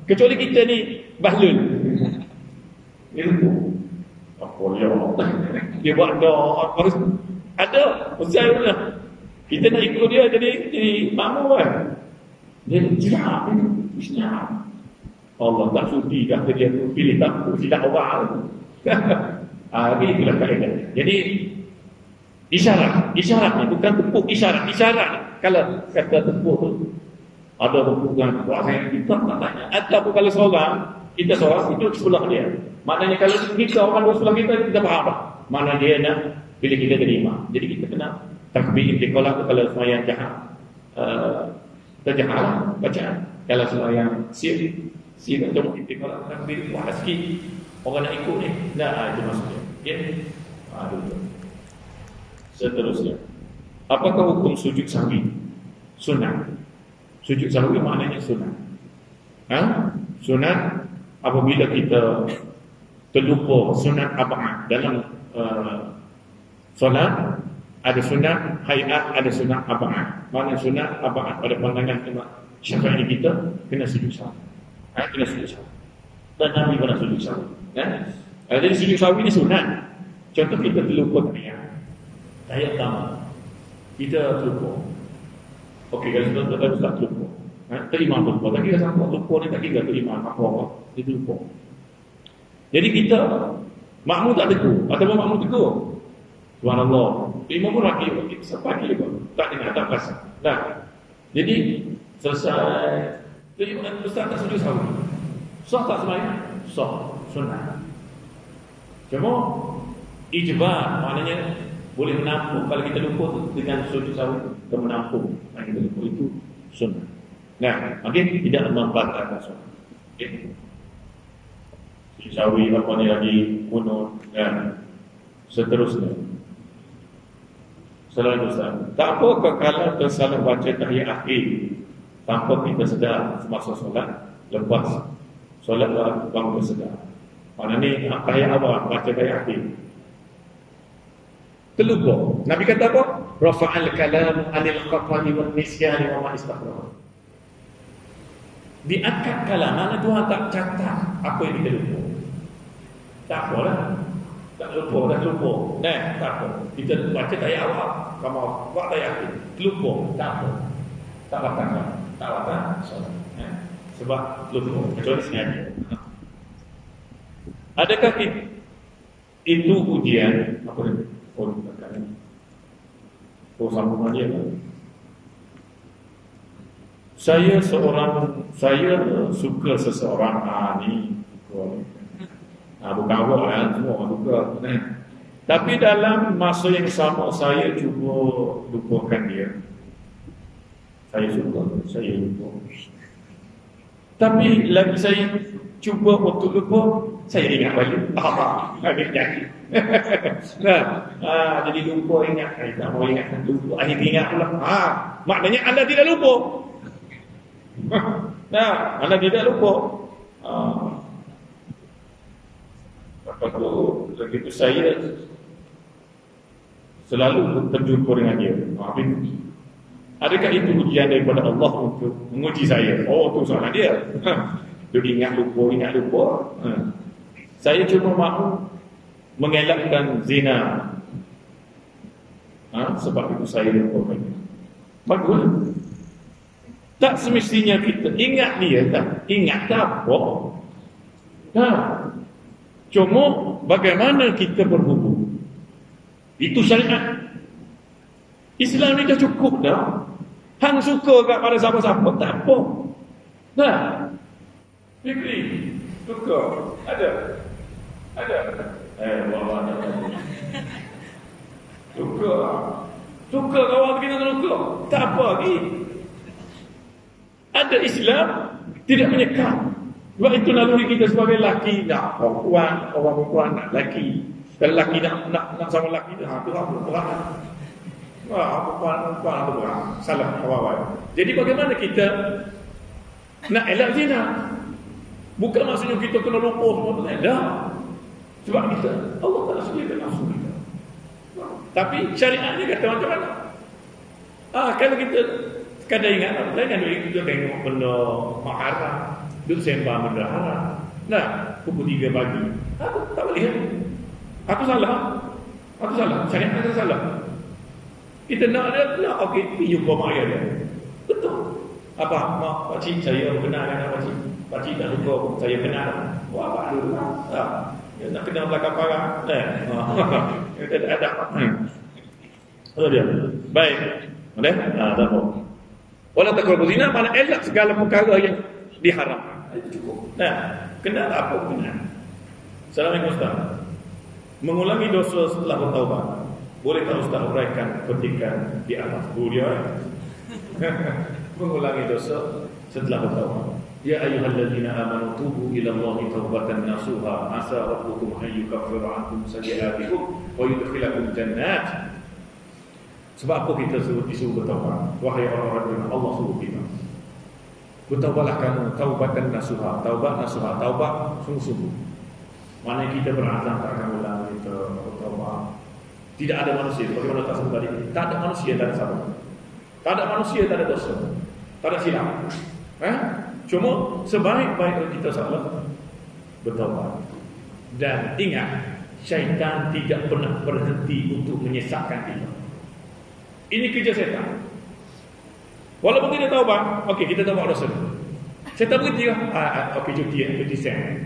Kecuali kita ni bahlul. Dia tepuk. Apa dia? Dia buat doa harus ada usaha dia. Kita nak ikut dia jadi makmum kan. Dia siap. Allah tak sudi dah dia tu pilih tak silap orang. Itulah kaedah. Jadi Isyarat ni bukan tepuk isyarat. Isyarat kalau kata tepuk tu ada hubungan kuasa yang kita tak tanya. Ataupun kalau kita seorang itu sebelah dia. Maknanya kalau kita orang dua sebelah kita faham tak? Mana dia nak bila kita terima. Jadi kita kena takbir intiqalah kalau semayang jahat. Terjahat bacaan. Kalau semayang sir macam intiqalah takbir wah sikit. Orang nak ikut ni. Itu maksudnya. Ya. Itu. Seterusnya, apakah hukum sujud sahwi? Sunat. Sujud sahwi maknanya sunat. Sunat apabila kita terlupa sunat ab'ad dalam solat, ada sunat hayat, ada sunat ab'ad. Mana sunat ab'ad pada pandangan Imam Syafi'i kita kena sujud sahwi. Kena sujud sahwi. Dan Nabi pernah sujud sahwi. Jadi sujud sahwi ni sunat. Contoh kita terlupa tahiyat pertama kita terlupa. Okey, kalau kita tak terlupa, terima terlupa. Tak kira sampai terlupa ni, tak kira terima apa-apa, dia terlupa. Jadi kita makmum tak tegur ataupun makmum tegur, subhanallah, imam pun lagi sampai lagi tak dengar, tak perasan. Jadi selesai terima, ustaz tak sujud sahwi. Sah tak sembahyang? Sah, sunnah. Cuma ijbar maknanya boleh menampung. Kalau kita lupa dengan sujud sahwi, kita menampung. Kita lupa itu sunnah. Tidak membatalkan solat. Sujud sahwi apa ni lagi kunut dan seterusnya. Selain Ustaz, tak apa kalau tersalah baca tahiyat akhir tanpa kita sedar semasa solat, lepas solat baru bersedar. Mana ni tahiyat awal baca tahiyat akhir terlupa. Nabi kata apa? Rafa'al kalam anil qat'i wal nisyan wa ma istaghfar. Diangkat kalam, mana Tuhan tak catat apa yang kita lupa. Tak apalah. Tak lupa. Tak apa. Kita baca tahiyat awal, kamu buat tahiyat akhir, terlupa, tak apa. Tak batal solat. Sebab lupa, kecuali sengaja. Adakah itu ujian apa ni? Sambungan dia. Saya suka seseorang. Bukan awak semua orang suka. Tapi dalam masa yang sama saya cuba lupakan dia. Saya lupa. Tapi lagi saya cuba untuk lupa, saya ingat balik. Jadi lupa ingat. Tak mau ingat, lupa. Akhirnya ingat pula. Maknanya anda tidak lupa. Anda tidak lupa. Lepas itu saya selalu terjumpa dengan dia. Adakah itu ujian daripada Allah untuk menguji saya? Itu salah dia. Dia ingat lupa. Saya cuma mahu mengelakkan zina. Sebab itu saya lupa. Bagus. Tak semestinya kita ingat dia tak? Ingat tak apa? Cuma bagaimana kita berhubung? Itu syariat. Islam ni dah cukup dah. Hang suka kat pada siapa-siapa tak apa. Fikri suka ada. Suka kawan kita suka. Tak apa lagi. Ada Islam tidak menyekap. Sebab itu naluri kita sebagai lelaki nak orang perempuan nak lelaki. Kalau lelaki nak sama lelaki tu berat. Perempuan tu berat. Salah awal. Jadi bagaimana kita nak elak zina? Bukan maksudnya kita kena lupa semua tu. Tak. Sebab kita Allah tak sediakan nafsu kita. Tapi syariat ni kata macam mana? Kalau kita sekadar ingat, lain kan kita tengok benda haram, duduk sembah benda haram. Pukul 3 pagi. Aku tak boleh. Aku salah. Syariat aku salah. Kita nak okey, pergi jumpa mak ayah dia. Betul. Mak pakcik saya kenalkan pakcik. Pakcik tak suka saya kenal. Apa dulu? Dia nak kenal belakang parah. Kita ada. Ada dia. Baik. Boleh? Tak apa. Wala taqrabu zina, mana elak segala perkara yang diharamkan. Itu cukup. Kena apa kena? Assalamualaikum Ustaz. Mengulangi dosa setelah bertaubat. Boleh tak Ustaz uraikan petikan di atas buria? Mengulangi dosa setelah bertaubat. Ya ayyuhallazina amanu tubu ila Allahi taubatan nasuha asa rabbukum an yukaffira ankum sayyi'atikum wa yudkhilakum jannat. Sebab apa kita disuruh bertaubat? Wahai orang-orang yang Allah suruh kita, bertaubatlah kamu taubatan nasuha. Taubat nasuha, taubat sungguh-sungguh. Mana kita berazam tak akan ulang kita bertaubat. Tidak ada manusia, bagaimana tak sebut tadi, tak ada manusia tak ada salah. Tak ada manusia tak ada dosa. Tak ada silap. Cuma sebaik-baik kita salah, bertaubat. Dan ingat, syaitan tidak pernah berhenti untuk menyesatkan kita. Ini kerja syaitan. Walaupun kita taubat, okey kita taubat dosa. Syaitan berhenti lah. Okey cuti sen.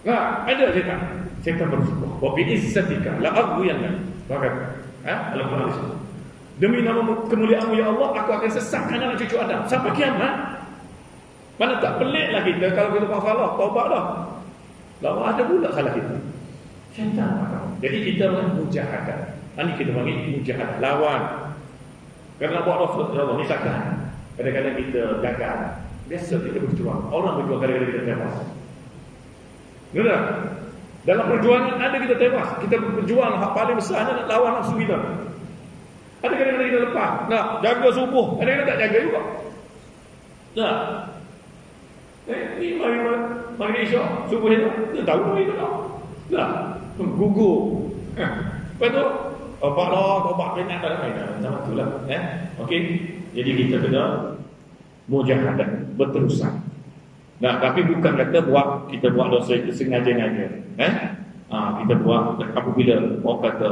Ada syaitan. Syaitan bersumpah. Wa bi izzatika la aghwiyanna. Al-Quran. Demi nama kemuliaan-Mu ya Allah, aku akan sesatkan anak cucu Adam sampai kiamat. Mana tak peliklah kita kalau kita buat salah, taubat dah. Lalu ada pula salah kita. Syaitan marah. Jadi kita mujahadah. Ini kita panggil mujahadah, lawan. Kerana buat dosa, Allah misalkan kadang-kadang kita gagal. Biasa kita berjuang. Orang berjuang kadang-kadang kita tewas. Benar? Dalam perjuangan ada kita tewas. Kita berjuang hak paling besar nak lawan nafsu kita. Ada kadang-kadang kita lepas. Nak jaga subuh, kadang-kadang tak jaga juga. Nah. Ini mari isyak subuh itu. Dia tahu itu tak. Nah, gugur. Lepas tu obat penyakit tak ada. Macam itulah. Okey. Jadi kita kena mujahadah, berterusan. Nah, tapi bukan kata kita buat dosa itu sengaja-ngaja. Kita buat apabila orang kata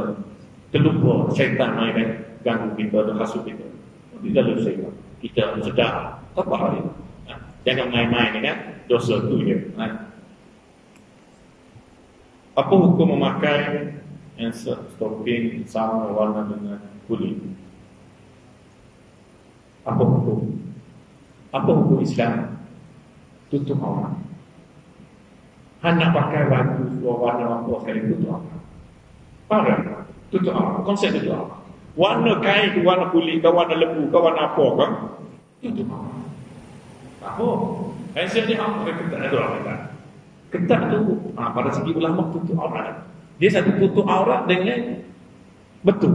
terlupa syaitan main ganggu kita dan hasut kita. Tidak dosa itu. Kita sedar apa hari. Jangan main-main kan dosa tu je. Apa hukum memakai stocking sama warna dengan kulit? Apa hukum? Apa hukum Islam? Tutup aurat. Hendak pakai baju warna apa sekali tutup aurat. Faham? Tutup aurat. Konsep tutup aurat. Warna kain ke warna kulit ke warna lembu ke warna apa kan? Tutup aurat. Apa? Konsep ni apa? Ketat tu orang kata. Ketat tu pada segi ulama tutup aurat. Dia satu tutup aurat dengan betul.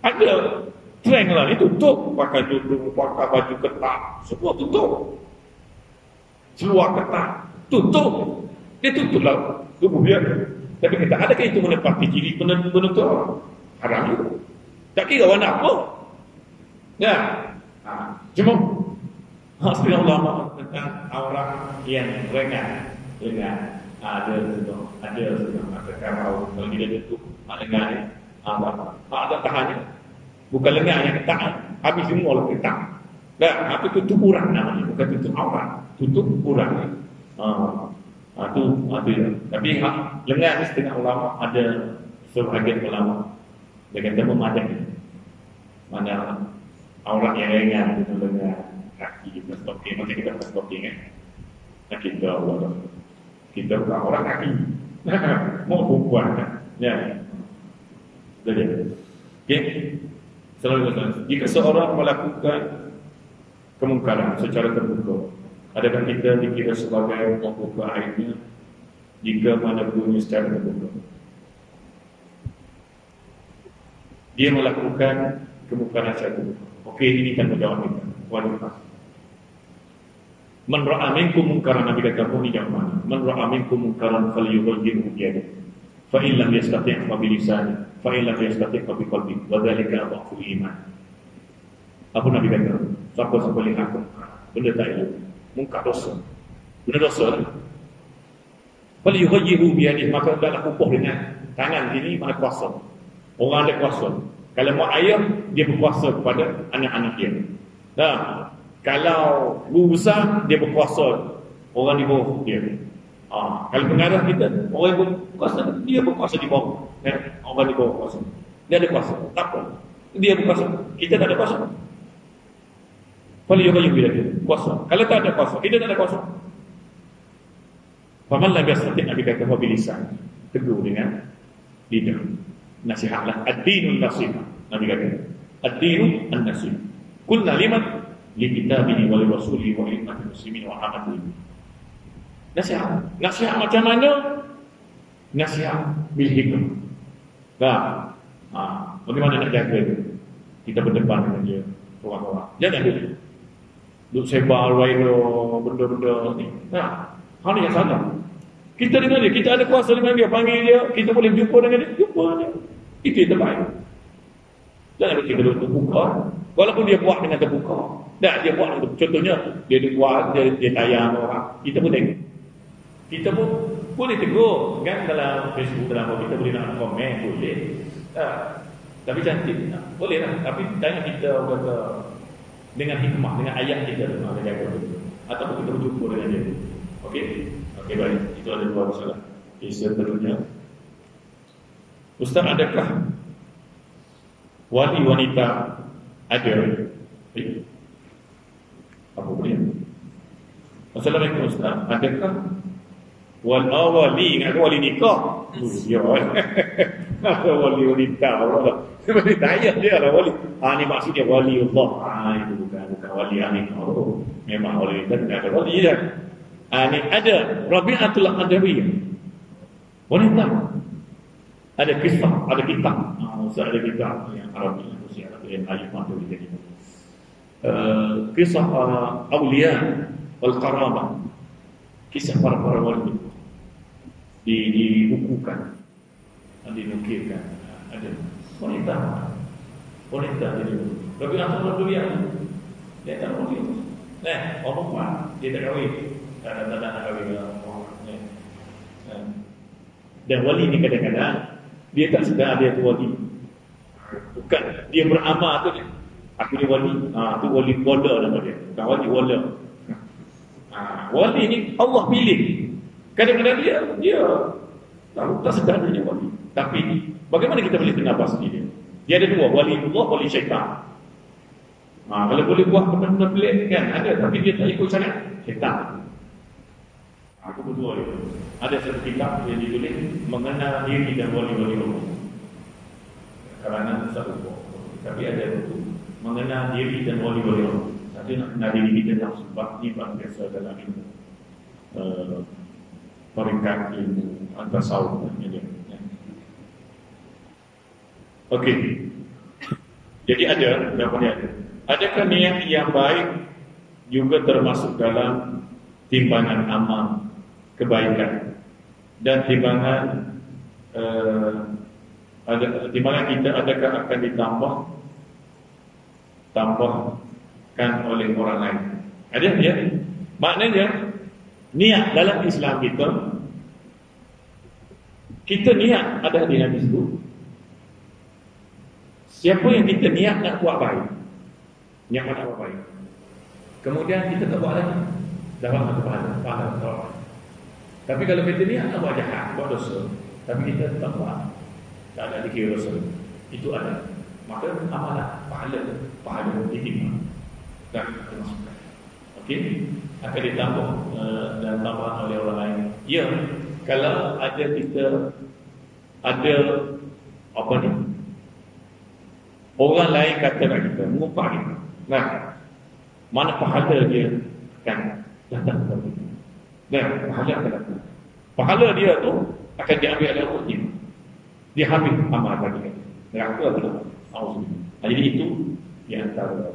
Ada trend lah, ni tutup. Pakai tudung, pakai baju ketat, semua tutup. Seluar ketat, tutup. Dia tutup lah tubuh dia. Tapi kita adakah itu menepati ciri penutup aurat? Haram juga. Tak kira warna apa. Ya. Cuma sebenarnya ulama tentang aurat yang ringan. Ada karau kalau dia tutup lengan ada tahannya, bukan lengan yang ketat habis semua lah ketat. Apa tutup urat namanya, bukan tutup aurat, tutup urat. Itu ya. Tapi lengan ni setengah ulama, ada sebahagian ulama dia kata memadai. Mana aurat yang ringan itu lengan, kaki kita stocking, macam kita pakai stocking kita bukan orang kaki. Mau perempuan kan? Ya. Jadi, okey. Selalu jika seorang melakukan kemungkaran secara terbuka, adakah kita dikira sebagai membuka aibnya jika meneguhnya secara terbuka? Dia melakukan kemungkaran secara terbuka. Okey, ini tanggungjawab kita. Wanita. Man ra'a minkum munkaran, Nabi kata ni jangan. Man ra'a minkum munkaran falyughayyirhu bi yadihi. Fa in lam yastati' fa bi lisanihi, fa in lam yastati' fa bi qalbihi. Wa dhalika dhaful iman. Apa Nabi kata? Siapa lihat benda tak elok, mungkar dosa. Benda dosa. Falyughayyirhu bi yadihi, maka hendaklah ubah dengan tangan ini, mana kuasa. Orang ada kuasa. Kalau mak ayah, dia berkuasa kepada anak-anak dia. Kalau guru besar, dia berkuasa orang di bawah dia. Kalau pengarah kita, orang yang berkuasa, dia berkuasa di bawah. Orang di bawah kuasa. Dia ada kuasa. Tak apa. Dia berkuasa. Kita tak ada kuasa. Fali yughayyiru biyadihi. Kuasa. Kalau tak ada kuasa, kita tak ada kuasa. Faman lam yastati' Nabi kata bilisan. Teguh dengan lidah. Nasihatlah. Ad-dinun nasihat. Nabi kata. Ad-dinu an-nasihat. Qulna liman li kitabihi wa li rasulihi wa li ummatil muslimin wa amatihi. Nasihat. Nasihat macam mana? Nasihat bil hikmah. Bagaimana nak jaga dia? Kita berdepan dengan dia orang-orang. Jangan duduk sebar benda-benda ni. Hal ni yang salah. Kita dengan dia, kita ada kuasa dengan dia, panggil dia, kita boleh jumpa dengan dia, jumpa dia. Itu yang terbaik. Jangan kita duduk terbuka. Walaupun dia buat dengan terbuka. Dia buat dengan terbuka. Contohnya, dia buat, dia tayang orang. Kita pun tengok. Kita pun boleh tegur. Kan dalam Facebook, dalam apa, kita boleh nak komen, boleh. Tapi cantik. Boleh lah. Tapi jangan kita kata dengan hikmah, dengan ayat kita nak jaga betul. Ataupun kita berjumpa dengan dia. Okey? Okey, baik. Itu ada dua masalah. Seterusnya. Ustaz, adakah wali wanita ada? Apa boleh? Assalamualaikum Ustaz. Adakah wali, ingat wali nikah? Ya. Apa wali wanita? Wali tanya dia lah wali. Ni maksudnya wali Allah. Itu bukan wali anik. Memang wali wanita tidak ada wali dah. Ni ada Rabi'atul Adawiyah. Wanita. Ada kisah, ada kitab. Ustaz ada kitab yang Arabi, yang alif mah tu jadi. Kisah awliya wal karamah. Kisah para wali dibukukan, dinukilkan. Ada wanita jadi. Tapi antara dia tak boleh. Orang dia tak kahwin. Tak kahwin. Dan wali ni kadang-kadang dia tak sedar dia tu wali. Bukan dia beramal tu dia. Aku ni wali. Tu wali wala nama dia. Bukan wali wala. Wali ni Allah pilih. Kadang-kadang dia tak sedar dia wali. Tapi bagaimana kita boleh kenal pasti dia? Dia ada dua, wali Allah, wali syaitan. Kalau boleh buat benda-benda pelik kan ada, tapi dia tak ikut syariat, syaitan. Aku berdua dia. Ada satu kitab yang ditulis mengenal diri dan wali-wali Allah. Kerana satu buku. Tapi ada itu mengenal diri dan wali-wali Allah. Satu nak kenal diri kita yang sebab ni biasa dalam ilmu peringkat ilmu tasawuf dan okey. Jadi ada jawapannya ada. Adakah niat yang baik juga termasuk dalam timbangan amal kebaikan dan timbangan timbangan kita adakah akan tambahkan oleh orang lain? Ada ya? Maknanya niat dalam Islam kita niat ada di hadis itu. Siapa yang kita niat nak buat baik, niat nak buat baik, kemudian kita tak buat lagi, dapat satu pahala. Tapi kalau kita niat nak buat jahat, buat dosa, tapi kita tak buat, tak ada dikira dosa, itu ada, maka amalan pahala diterima dan termasukkan. Okey, akan ditambah dan tambahan oleh orang lain. Ya, kalau ada kita ada apa ni? Orang lain kata kat kita, mengupah kita. Mana pahala dia akan datang kepada kita. Pahala akan datang. Pahala dia tu akan diambil oleh Allah dia. Dia habis amal bagi kita. Neraka adalah Allah. Jadi itu yang antara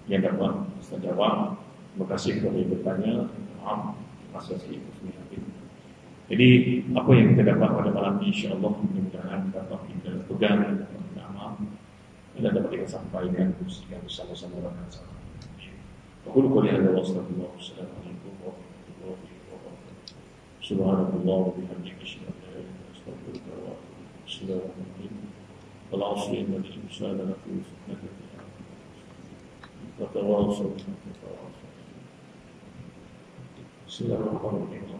yang dapat saya jawab. Terima kasih kepada yang bertanya. Maaf, masa saya ikut. Jadi apa yang kita dapat pada malam ini, insya-Allah mudah-mudahan dapat kita pegang dan dapat kita sampaikan bersama-sama dengan sama. Aku qul ya Allah subhanahu wa ta'ala. Subhanallah wa bihamdihi asyhadu an la ilaha illa anta astaghfiruka wa atubu ilaik. Wal 'asri innal insana lafi khusr. Wa tawassaw bil haqqi wa tawassaw bis sabr. Bismillahirrahmanirrahim.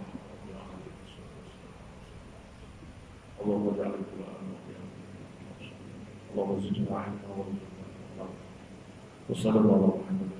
Allahumma ja'al al-Qur'an Allahumma zidna 'ilman wa sallallahu alaihi wa sallam.